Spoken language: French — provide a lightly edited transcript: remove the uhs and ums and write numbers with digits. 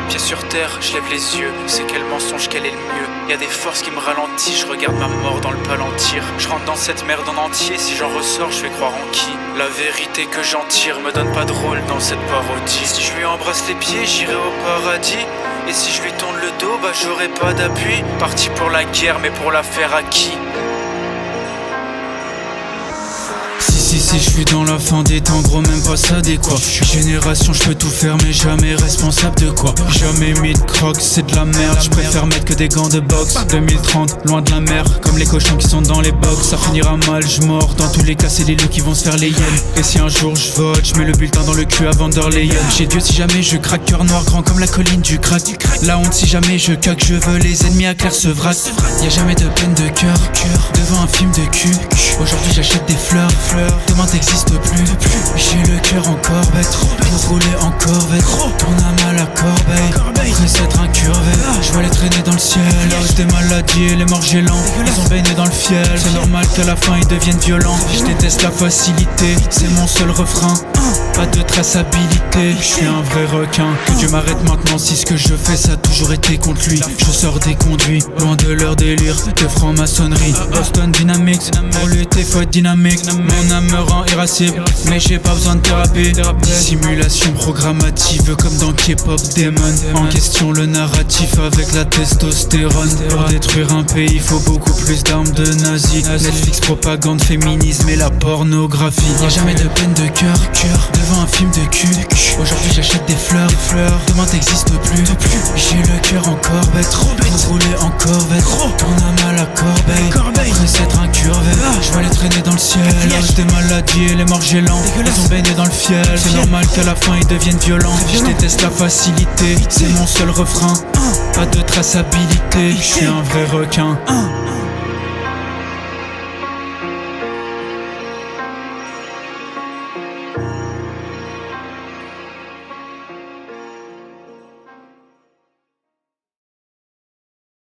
Pieds sur terre, je lève les yeux. C'est quel mensonge, quel est le mieux. Y'a des forces qui me ralentissent, je regarde ma mort dans le palantir. Je rentre dans cette merde en entier, si j'en ressors, je vais croire en qui? La vérité que j'en tire me donne pas de rôle dans cette parodie. Si je lui embrasse les pieds, j'irai au paradis. Et si je lui tourne le dos, bah j'aurai pas d'appui. Parti pour la guerre, mais pour la faire à qui? Si je suis dans la fin des temps, gros même pas ça adéquat. Génération, je peux tout faire mais jamais responsable de quoi. Jamais mis de crocs, c'est de la merde. Je préfère mettre que des gants de boxe. 2030, loin de la mer, comme les cochons qui sont dans les box. Ça finira mal, je mords. Dans tous les cas, c'est les loups qui vont se faire les hyènes. Et si un jour je vote, je mets le bulletin dans le cul avant d'Orléans. J'ai Dieu si jamais je craque, cœur noir grand comme la colline du crack. La honte si jamais je caque, je veux les ennemis à clair se vrac. Y'a jamais de peine de cœur devant un film de cul. Aujourd'hui j'achète des fleurs. Demain t'existes plus. J'ai le cœur encore bête pour rouler en corvette. Tourne à mal à corbeille, après s'être incurvé. Je vois les traîner dans le ciel. L'âge des maladies et les morts gélants, ils ont baigné dans le fiel. C'est normal qu'à la fin ils deviennent violents. Je déteste la facilité, c'est mon seul refrain. Pas de traçabilité, je suis un vrai requin. Que Dieu m'arrête maintenant si ce que je fais ça a toujours été contre lui. Je sors des conduits, loin de leur délire de franc-maçonnerie. Boston Dynamics, pour lutter faut être dynamique. Mon âme me rend irascible, mais j'ai pas besoin de thérapie. Simulation programmative comme dans K-pop Demon. En question le narratif avec la testostérone. Pour détruire un pays faut beaucoup plus d'armes de nazis. Netflix, propagande, féminisme et la pornographie. Y'a jamais de peine de cœur devant un film de cul. Aujourd'hui j'achète des fleurs. Demain t'existes plus. J'ai le cœur encore bête pour rouler en corvette. Tourne à mal à corbeille, après s'être incurvé. Je vois les traîner dans le ciel. L'âge des maladies et les morts gélants, ils ont baigné dans le fiel. C'est normal qu'à la fin ils deviennent violents. Je déteste la facilité, c'est mon seul refrain. Pas de traçabilité, je suis un vrai requin.